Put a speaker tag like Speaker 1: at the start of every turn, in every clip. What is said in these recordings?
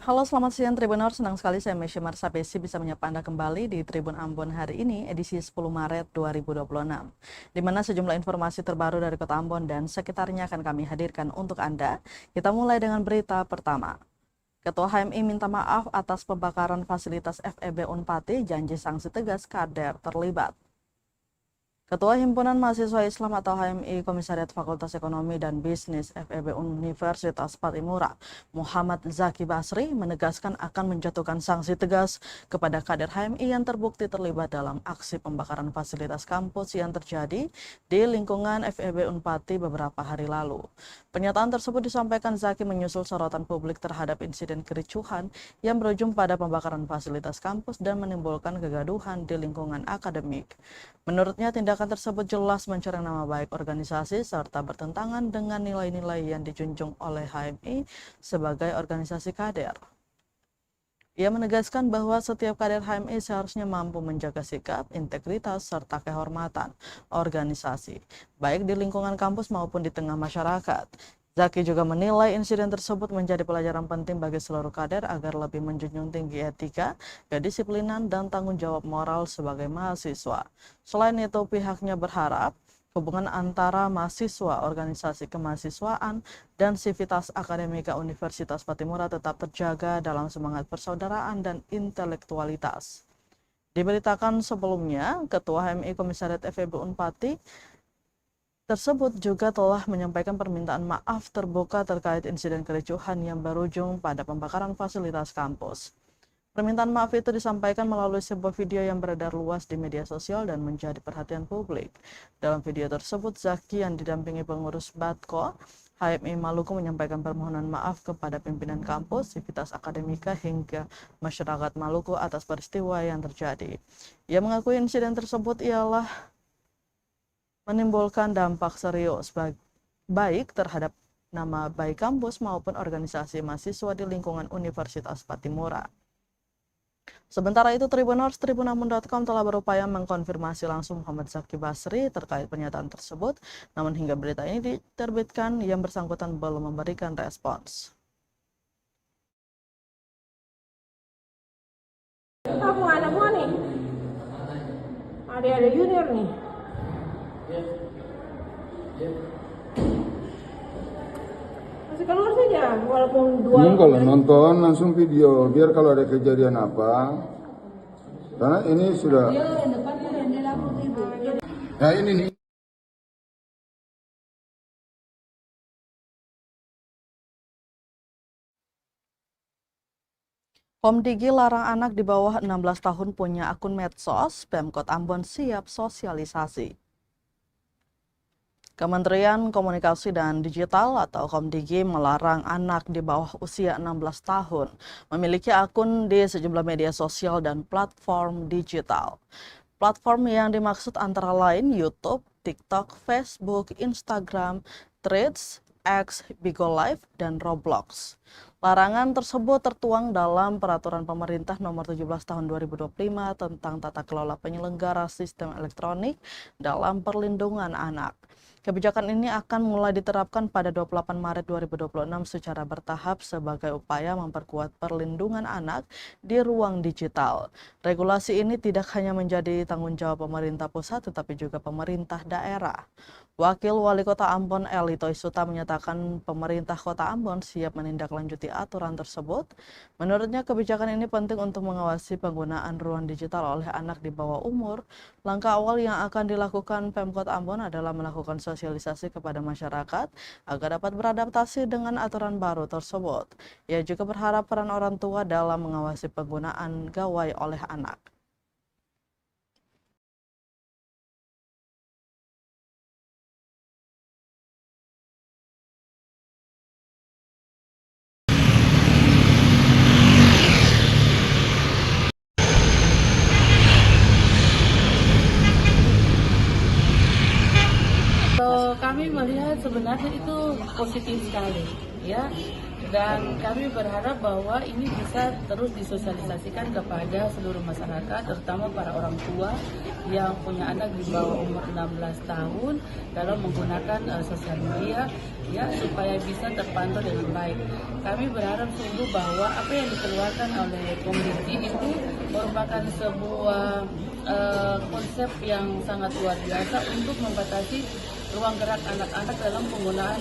Speaker 1: Halo, selamat siang Tribuners. Senang sekali saya Mesya Marsapesi bisa menyapa Anda kembali di Tribun Ambon hari ini, edisi 10 Maret 2026. Di mana sejumlah informasi terbaru dari Kota Ambon dan sekitarnya akan kami hadirkan untuk Anda. Kita mulai dengan berita pertama. Ketua HMI minta maaf atas pembakaran fasilitas FEB Unpati, janji sanksi tegas kader terlibat. Ketua Himpunan Mahasiswa Islam atau HMI Komisariat Fakultas Ekonomi dan Bisnis FEB Universitas Patimura, Muhammad Zaki Basri, menegaskan akan menjatuhkan sanksi tegas kepada kader HMI yang terbukti terlibat dalam aksi pembakaran fasilitas kampus yang terjadi di lingkungan FEB Unpati beberapa hari lalu. Pernyataan tersebut disampaikan Zaki menyusul sorotan publik terhadap insiden kericuhan yang berujung pada pembakaran fasilitas kampus dan menimbulkan kegaduhan di lingkungan akademik. Menurutnya, tindakan tersebut jelas mencoreng nama baik organisasi serta bertentangan dengan nilai-nilai yang dijunjung oleh HMI sebagai organisasi kader. Ia menegaskan bahwa setiap kader HMI seharusnya mampu menjaga sikap, integritas, serta kehormatan organisasi, baik di lingkungan kampus maupun di tengah masyarakat. Zaki juga menilai insiden tersebut menjadi pelajaran penting bagi seluruh kader agar lebih menjunjung tinggi etika, kedisiplinan, dan tanggung jawab moral sebagai mahasiswa. Selain itu, pihaknya berharap hubungan antara mahasiswa, organisasi kemahasiswaan, dan sivitas akademika Universitas Patimura tetap terjaga dalam semangat persaudaraan dan intelektualitas. Diberitakan sebelumnya, Ketua HMI Komisariat FEB Unpati tersebut juga telah menyampaikan permintaan maaf terbuka terkait insiden kericuhan yang berujung pada pembakaran fasilitas kampus. Permintaan maaf itu disampaikan melalui sebuah video yang beredar luas di media sosial dan menjadi perhatian publik. Dalam video tersebut, Zaki yang didampingi pengurus Batko HMI Maluku menyampaikan permohonan maaf kepada pimpinan kampus, sivitas akademika, hingga masyarakat Maluku atas peristiwa yang terjadi. Ia mengakui insiden tersebut ialah menimbulkan dampak serius baik terhadap nama baik kampus maupun organisasi mahasiswa di lingkungan Universitas Patimura. Sementara itu, tribunambon.com telah berupaya mengkonfirmasi langsung Muhammad Zaki Basri terkait pernyataan tersebut, namun hingga berita ini diterbitkan, yang bersangkutan belum memberikan respons.
Speaker 2: Kamu anak gua nih, ada junior nih. Masih keluar saja, walaupun dua.
Speaker 3: Kalau nonton langsung video, biar kalau ada kejadian apa, karena ini sudah. Nah ini nih.
Speaker 1: Komdigi larang anak di bawah 16 tahun punya akun medsos, Pemkot Ambon siap sosialisasi. Kementerian Komunikasi dan Digital atau Komdigi melarang anak di bawah usia 16 tahun memiliki akun di sejumlah media sosial dan platform digital. Platform yang dimaksud antara lain YouTube, TikTok, Facebook, Instagram, Threads, X, Bigo Live, dan Roblox. Larangan tersebut tertuang dalam Peraturan Pemerintah Nomor 17 Tahun 2025 tentang tata kelola penyelenggara sistem elektronik dalam perlindungan anak. Kebijakan ini akan mulai diterapkan pada 28 Maret 2026 secara bertahap sebagai upaya memperkuat perlindungan anak di ruang digital. Regulasi ini tidak hanya menjadi tanggung jawab pemerintah pusat tetapi juga pemerintah daerah. Wakil Wali Kota Ambon Eli Toisuta menyatakan pemerintah Kota Ambon siap menindaklanjuti aturan tersebut. Menurutnya kebijakan ini penting untuk mengawasi penggunaan ruang digital oleh anak di bawah umur. Langkah awal yang akan dilakukan Pemkot Ambon adalah melakukan sosialisasi kepada masyarakat agar dapat beradaptasi dengan aturan baru tersebut. Ia juga berharap peran orang tua dalam mengawasi penggunaan gawai oleh anak.
Speaker 4: Kami melihat sebenarnya itu positif sekali, ya. Dan kami berharap bahwa ini bisa terus disosialisasikan kepada seluruh masyarakat, terutama para orang tua yang punya anak di bawah umur 16 tahun dalam menggunakan sosial media ya, supaya bisa terpantau dengan baik. Kami berharap sungguh bahwa apa yang dikeluarkan oleh Komdiki itu merupakan sebuah konsep yang sangat luar biasa untuk membatasi ruang gerak anak-anak dalam penggunaan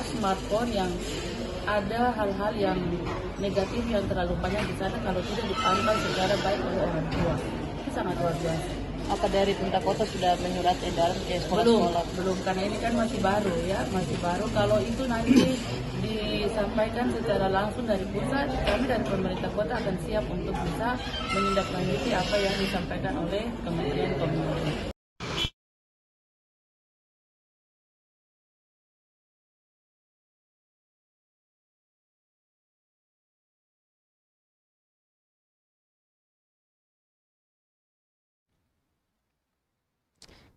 Speaker 4: smartphone yang ada hal-hal yang negatif yang terlalu banyak di sana kalau tidak dipantau secara baik oleh orang tua. Itu sangat luar biasa.
Speaker 2: Apa dari pemerintah kota sudah menyurat edaran ke sekolah-sekolah?
Speaker 4: Belum, karena ini kan masih baru ya, masih baru. Kalau itu nanti disampaikan secara langsung dari pusat, kami dari pemerintah kota akan siap untuk bisa menindaklanjuti apa yang disampaikan oleh Kementerian Kominfo.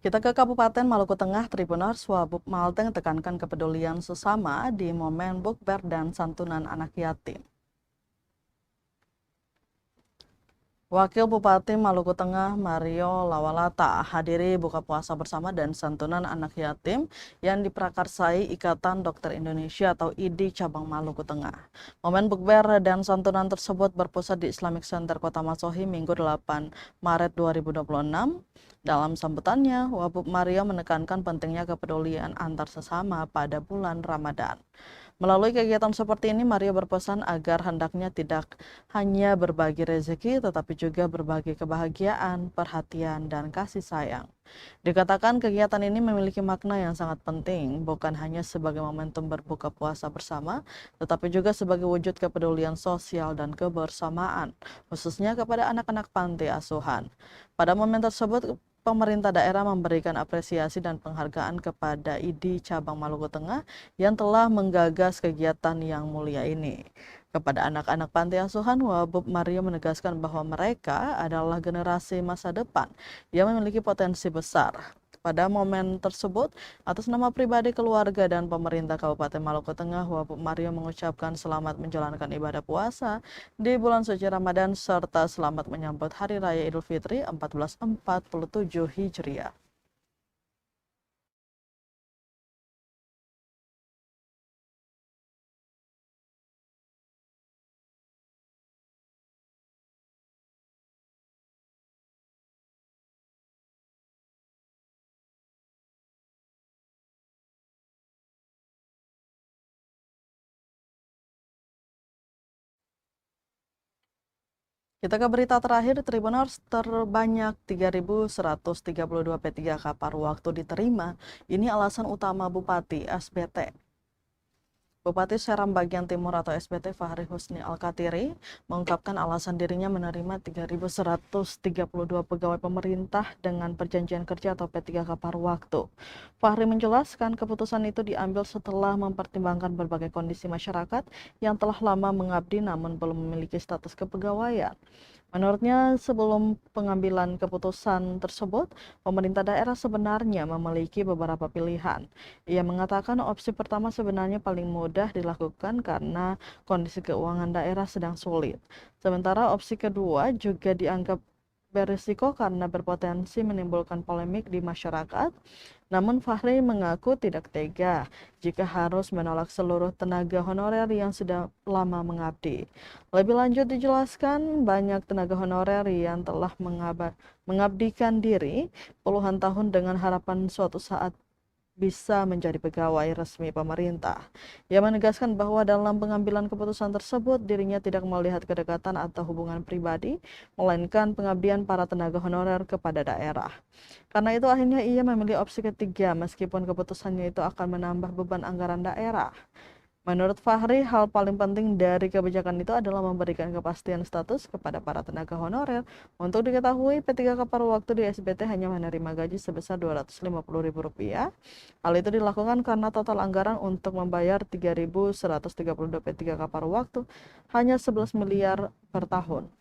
Speaker 1: Kita ke Kabupaten Maluku Tengah, Tribuners Wabub Malteng tekankan kepedulian sesama di momen bukber dan santunan anak yatim. Wakil Bupati Maluku Tengah Mario Lawalata hadiri buka puasa bersama dan santunan anak yatim yang diprakarsai Ikatan Dokter Indonesia atau IDI Cabang Maluku Tengah. Momen bukber dan santunan tersebut berpusat di Islamic Center Kota Masohi Minggu 8 Maret 2026. Dalam sambutannya, Wabub Mario menekankan pentingnya kepedulian antar sesama pada bulan Ramadan. Melalui kegiatan seperti ini, Mario berpesan agar hendaknya tidak hanya berbagi rezeki, tetapi juga berbagi kebahagiaan, perhatian, dan kasih sayang. Dikatakan kegiatan ini memiliki makna yang sangat penting, bukan hanya sebagai momentum berbuka puasa bersama, tetapi juga sebagai wujud kepedulian sosial dan kebersamaan, khususnya kepada anak-anak panti asuhan. Pada momen tersebut, pemerintah daerah memberikan apresiasi dan penghargaan kepada IDI Cabang Maluku Tengah yang telah menggagas kegiatan yang mulia ini. Kepada anak-anak panti asuhan, Wabub Mario menegaskan bahwa mereka adalah generasi masa depan yang memiliki potensi besar. Pada momen tersebut, atas nama pribadi keluarga dan pemerintah Kabupaten Maluku Tengah, Wabub Mario mengucapkan selamat menjalankan ibadah puasa di bulan suci Ramadan serta selamat menyambut Hari Raya Idul Fitri 1447 Hijriah. Kita ke berita terakhir, Tribuners, terbanyak 3.132 P3K paruh waktu diterima. Ini alasan utama Bupati SBT. Bupati Seram Bagian Timur atau SBT Fahri Husni Al-Katiri mengungkapkan alasan dirinya menerima 3.132 pegawai pemerintah dengan perjanjian kerja atau P3K paruh waktu. Fahri menjelaskan keputusan itu diambil setelah mempertimbangkan berbagai kondisi masyarakat yang telah lama mengabdi namun belum memiliki status kepegawaian. Menurutnya, sebelum pengambilan keputusan tersebut, pemerintah daerah sebenarnya memiliki beberapa pilihan. Ia mengatakan opsi pertama sebenarnya paling mudah dilakukan karena kondisi keuangan daerah sedang sulit. Sementara opsi kedua juga dianggap berisiko karena berpotensi menimbulkan polemik di masyarakat. Namun Fahri mengaku tidak tega jika harus menolak seluruh tenaga honorer yang sudah lama mengabdi. Lebih lanjut dijelaskan, banyak tenaga honorer yang telah mengabdikan diri puluhan tahun dengan harapan suatu saat bisa menjadi pegawai resmi pemerintah. Ia menegaskan bahwa dalam pengambilan keputusan tersebut dirinya tidak melihat kedekatan atau hubungan pribadi, melainkan pengabdian para tenaga honorer kepada daerah. Karena itu akhirnya ia memilih opsi ketiga meskipun keputusannya itu akan menambah beban anggaran daerah. Menurut Fahri, hal paling penting dari kebijakan itu adalah memberikan kepastian status kepada para tenaga honorer. Untuk diketahui, P3K paruh waktu di SBT hanya menerima gaji sebesar Rp250.000. Hal itu dilakukan karena total anggaran untuk membayar 3.132 P3K paruh waktu hanya 11 miliar per tahun.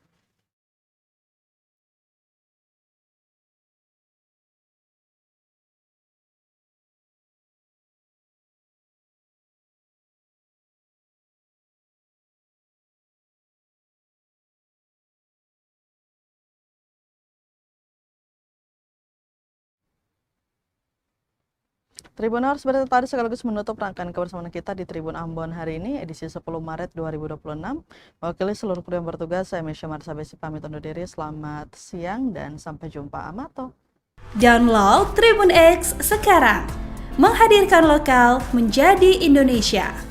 Speaker 1: Tribuners, berita tadi sekaligus menutup rangkaian kebersamaan kita di Tribun Ambon hari ini, edisi 10 Maret 2026. Mewakili seluruh kru yang bertugas, saya Mesya Marsabesi pamit undur diri. Selamat siang dan sampai jumpa. Amato.
Speaker 5: Download Tribun X sekarang, menghadirkan lokal menjadi Indonesia.